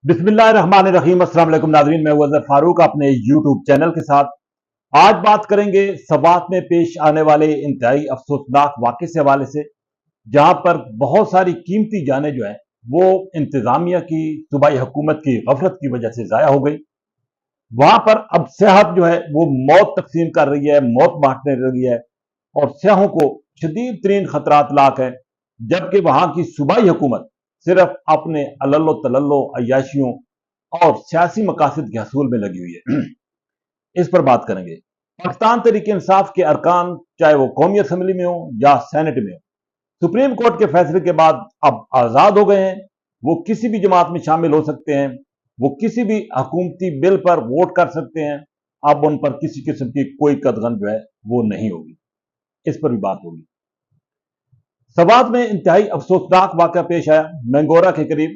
बिस्मिल्लाहिर्रहमानिर्रहीम। अस्सलाम वालेकुम नाज़रीन, मैं अज़हर फारूक अपने यूट्यूब चैनल के साथ आज बात करेंगे सवात में पेश आने वाले इंतहाई अफसोसनाक वाक़े से हवाले से, जहां पर बहुत सारी कीमती जानें जो है वो इंतजामिया की सूबाई हुकूमत की गफलत की वजह से ज़ाया हो गई। वहां पर अब सेहत जो है वो मौत तकसीम कर रही है, मौत बांटने लगी है और स्याहों को शदीद तरीन खतरात लाक है, जबकि वहां की सूबाई हुकूमत सिर्फ अपने अलल्लो तलल्लो अयाशियों और सियासी मकासद के हसूल में लगी हुई है। इस पर बात करेंगे। पाकिस्तान तहरीक इंसाफ के अरकान, चाहे वो कौमी असम्बली में हो या सेनेट में हो, सुप्रीम कोर्ट के फैसले के बाद अब आजाद हो गए हैं। वो किसी भी जमात में शामिल हो सकते हैं, वो किसी भी हुकूमती बिल पर वोट कर सकते हैं। अब उन पर किसी किस्म की कोई कदगन जो है वो नहीं होगी। इस पर भी बात होगी। सवात में इंतहाई अफसोसनाक वाक़या पेश आया मैंगोरा के करीब,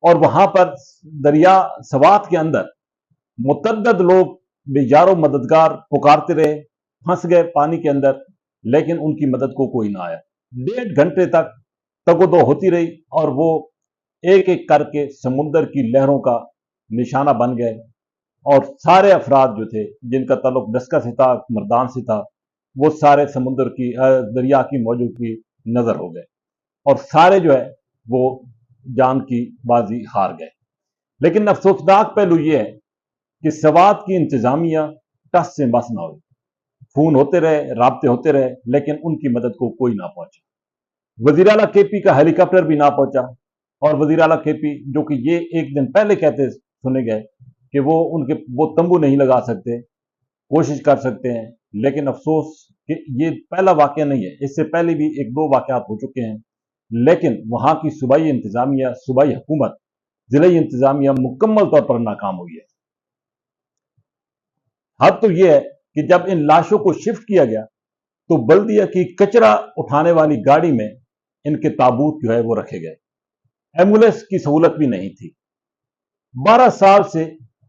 और वहां पर दरिया सवात के अंदर मुतअद्दिद लोग बेजारो मददगार पुकारते रहे, फंस गए पानी के अंदर, लेकिन उनकी मदद को कोई ना आया। 1.5 घंटे तक तगोदो होती रही और वो एक एक करके समुद्र की लहरों का निशाना बन गए, और सारे अफराद जो थे जिनका ताल्लुक दस्का से था, मर्दान से था, वो सारे समुद्र की दरिया की मौजूदगी नजर हो गए और सारे जो है वो जान की बाजी हार गए। लेकिन अफसोसनाक पहलू यह है कि सवात की इंतजामिया टस से बस ना हुई। फोन होते रहे, राब्ते होते रहे, लेकिन उनकी मदद को कोई ना पहुंचा। वजीर आला केपी का हेलीकॉप्टर भी ना पहुंचा, और वजीर आला केपी जो कि ये एक दिन पहले कहते सुने गए कि वो तंबू नहीं लगा सकते, कोशिश कर सकते हैं, लेकिन अफसोस कि ये पहला वाकया नहीं है, इससे पहले भी एक दो वाकयात हो चुके हैं। लेकिन वहां की सूबाई इंतजामिया, सूबाई हुकूमत, जिले इंतजामिया मुकम्मल तौर पर नाकाम हुई है। हद तो यह है कि जब इन लाशों को शिफ्ट किया गया तो बल्दिया की कचरा उठाने वाली गाड़ी में इनके ताबूत जो है वो रखे गए। एम्बुलेंस की सहूलत भी नहीं थी। 12 साल से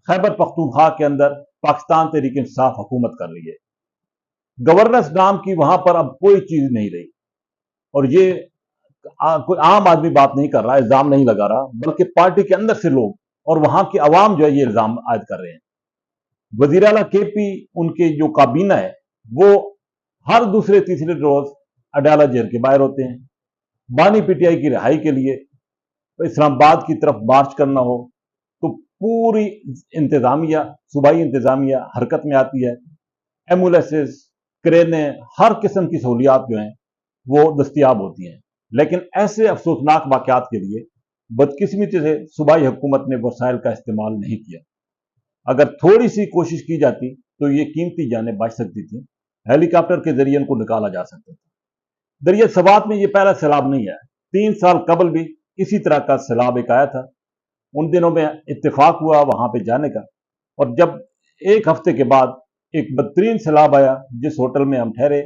खैबर पख्तूनख्वा के अंदर पाकिस्तान तहरीक इंसाफ हुकूमत कर रही है। गवर्नेंस नाम की वहां पर अब कोई चीज नहीं रही, और ये कोई आम आदमी बात नहीं कर रहा, इल्जाम नहीं लगा रहा, बल्कि पार्टी के अंदर से लोग और वहां की आवाम जो है ये इल्जाम आयद कर रहे हैं। वजीर आला केपी, उनके जो काबीना है, वो हर दूसरे तीसरे रोज अडाला जेल के बाहर होते हैं। बानी पीटीआई की रिहाई के लिए इस्लामाबाद की तरफ मार्च करना हो तो पूरी इंतजामिया, सूबाई इंतजामिया हरकत में आती है। एम्बुलेंसेस, क्रेनें, हर किस्म की सहूलियात जो हैं वो दस्तियाब होती हैं। लेकिन ऐसे अफसोसनाक वाकयात के लिए बदकिस्मती से सूबाई हुकूमत ने वसाइल का इस्तेमाल नहीं किया। अगर थोड़ी सी कोशिश की जाती तो ये कीमती जानें बच सकती थी। हेलीकॉप्टर के जरिए इनको निकाला जा सकता था। दरिया सवात में ये पहला सैलाब नहीं है। 3 साल कबल भी इसी तरह का सैलाब एक आया था। उन दिनों में इत्तेफाक हुआ वहां पे जाने का, और जब एक हफ्ते के बाद एक बदतरीन सैलाब आया जिस होटल में हम ठहरे,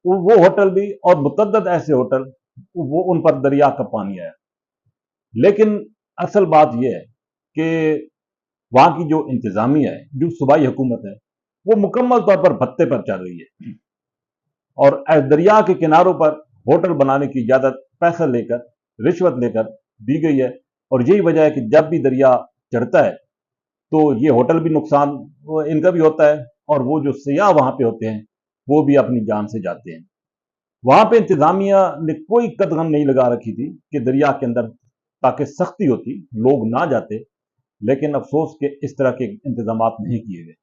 वो होटल भी और मुतअद्दिद ऐसे होटल, वो उन पर दरिया का पानी आया। लेकिन असल बात यह है कि वहां की जो इंतजामिया है, जो सूबाई हुकूमत है, वो मुकम्मल तौर पर भत्ते पर चल रही है, और दरिया के किनारों पर होटल बनाने की इजाजत पैसा लेकर, रिश्वत लेकर दी गई है। और यही वजह है कि जब भी दरिया चढ़ता है तो ये होटल भी नुकसान इनका भी होता है, और वो जो सियाह वहां पे होते हैं वो भी अपनी जान से जाते हैं। वहां पे इंतजामिया ने कोई कदम नहीं लगा रखी थी कि दरिया के अंदर ताकि सख्ती होती, लोग ना जाते, लेकिन अफसोस के इस तरह के इंतजाम नहीं किए गए।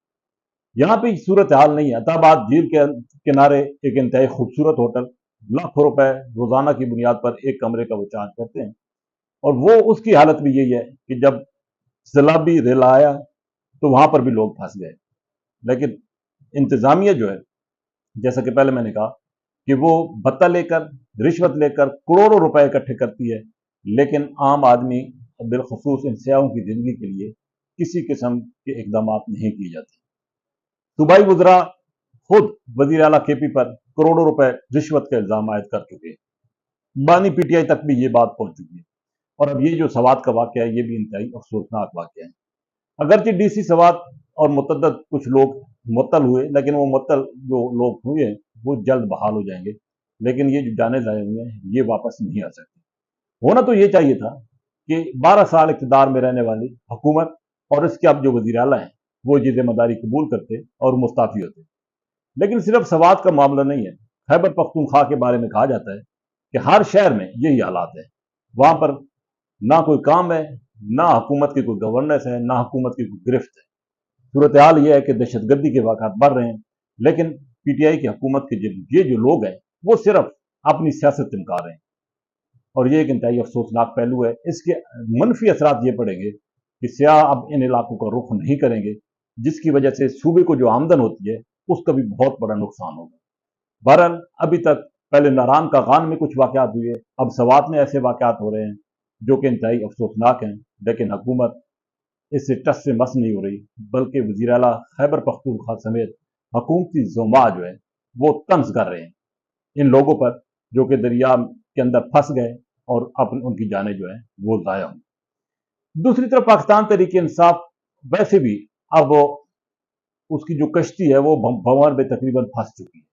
यहाँ पे सूरत हाल नहीं है। अताबाद झील के किनारे एक इंतहाई खूबसूरत होटल, लाखों रुपए रोजाना की बुनियाद पर एक कमरे का वो चार्ज करते हैं, और वो उसकी हालत भी यही है कि जब सैलाबी रेल आया तो वहां पर भी लोग फंस गए। लेकिन इंतजामिया जो है, जैसा कि पहले मैंने कहा कि वो भत्ता लेकर, रिश्वत लेकर करोड़ों रुपए इकट्ठे करती है, लेकिन आम आदमी, बिलखसूस इन सियाहों की जिंदगी के लिए किसी किस्म के इकदाम नहीं किए जाते। सूबाई वज़रा खुद वजीर आला केपी पर करोड़ों रुपए रिश्वत का इल्जाम आयद कर चुके हैं। बानी पीटीआई तक भी ये बात पहुंच चुकी है, और अब ये जो सवात का वाकया है ये भी इंतहाई अफसोसनाक वाकया है। अगरचे डीसी सवात और मुतअद्दिद कुछ लोग मुअत्तल हुए, लेकिन वो मुअत्तल जो लोग हुए हैं वो जल्द बहाल हो जाएंगे, लेकिन ये जो जाने जाए हुए हैं ये वापस नहीं आ सकते। होना तो ये चाहिए था کہ 12 साल इक़्तिदार में रहने वाली हुकूमत और इसके अब जो वज़ीर आला हैं वो ये जिम्मेदारी कबूल करते और मुस्ताफ़ी होते। लेकिन सिर्फ सवात का मामला नहीं है। खैबर पख्तूनख्वा के बारे में कहा जाता है कि हर शहर में यही हालात है। वहां पर ना कोई काम है, ना हुकूमत की कोई गवर्नेंस है, ना हुकूमत की कोई गिरफ्त है। सूरत हाल यह है कि दहशतगर्दी के वाक़ात बढ़ रहे हैं, लेकिन पीटीआई की हुकूमत के ये जो लोग हैं वो सिर्फ अपनी सियासत चमका रहे हैं और ये एक इंतहाई अफसोसनाक पहलू है। इसके मनफी असरात ये पड़ेंगे कि सियाह अब इन इलाकों का रुख नहीं करेंगे, जिसकी वजह से सूबे को जो आमदन होती है उसका भी बहुत बड़ा नुकसान होगा। बहरहाल अभी तक पहले नारान का गान में कुछ वाक़यात हुए, अब सवात में ऐसे वाक़यात हो रहे हैं जो कि इंतहाई अफसोसनाक हैं, लेकिन हुकूमत इससे टस से मस नहीं हो रही, बल्कि वज़ीर आला खैबर पख्तूनख्वा समेत हुकूमती ज़ुमा जो है वो तंज कर रहे हैं इन लोगों पर जो कि दरिया के अंदर फंस गए और अब उनकी जानें जो है वो ज़ाया हुई। दूसरी तरफ पाकिस्तान तहरीक इंसाफ वैसे भी अब उसकी जो कश्ती है वो भंवर में तकरीबन फंस चुकी है।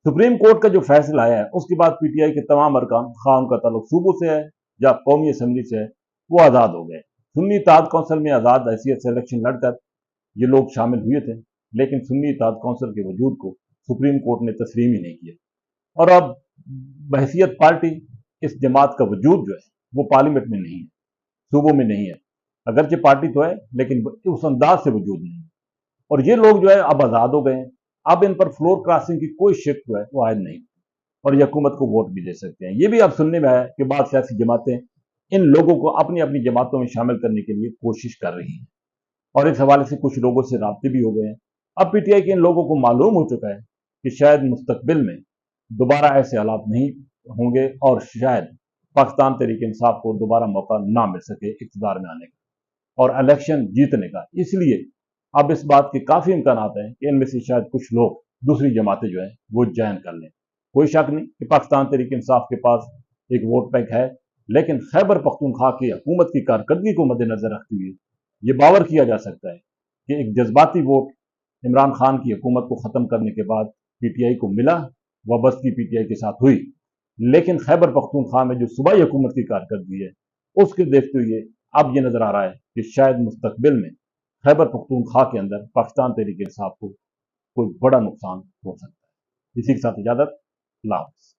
सुप्रीम कोर्ट का जो फैसला आया है उसके बाद पीटीआई के तमाम अरकान, खा उनका ताल्लुक सूबों से है या कौमी असम्बली से है, वो आज़ाद हो गए। सुन्नी इत्तेहाद कौंसिल में आज़ाद हैसियत से इलेक्शन लड़कर ये लोग शामिल हुए थे, लेकिन सुन्नी इत्तेहाद कौंसिल के वजूद को सुप्रीम कोर्ट ने तस्लीम ही नहीं किया और अब बहसियत पार्टी इस जमात का वजूद जो है वो पार्लियामेंट में नहीं है, सूबों में नहीं है। अगरचे पार्टी तो है लेकिन उस अंदाज से वजूद नहीं है और ये लोग जो है अब आज़ाद हो गए हैं। अब इन पर फ्लोर क्रॉसिंग की कोई शिक जो है वो आयद नहीं और ये हुकूमत को वोट भी दे सकते हैं। ये भी अब सुनने में आया कि बाद सियासी जमातें इन लोगों को अपनी अपनी जमातों में शामिल करने के लिए कोशिश कर रही हैं और इस हवाले से कुछ लोगों से राब्ते भी हो गए हैं। अब पीटीआई के इन लोगों को मालूम हो चुका है कि शायद मुस्तकबिल में दोबारा ऐसे हालात नहीं होंगे और शायद पाकिस्तान तहरीक इंसाफ को दोबारा मौका ना मिल सके इक़्तिदार में आने का और इलेक्शन जीतने का। इसलिए अब इस बात के काफ़ी इम्कानात हैं कि इनमें से शायद कुछ लोग दूसरी जमातें जो हैं वो ज्वाइन कर लें। कोई शक नहीं कि पाकिस्तान तहरीक इंसाफ के पास एक वोट बैंक है, लेकिन खैबर पख्तूनख्वा की हुकूमत की कारकर्दगी को मद्देनजर रखते हुए ये बावर किया जा सकता है कि एक जज्बाती वोट इमरान खान की हुकूमत को ख़त्म करने के बाद पीटीआई को मिला, वाबस्तगी पीटीआई के साथ हुई, लेकिन खैबर पख्तूनख्वा में जो सूबाई हुकूमत की कारकर्दगी है उसके देखते हुए अब ये नज़र आ रहा है कि शायद मुस्तकबिल में खैबर पख्तूनख्वा के अंदर पाकिस्तान तहरीक इंसाफ को कोई बड़ा नुकसान हो सकता है। इसी के साथ इजाज़त, अल्लाह हाफ़िज़।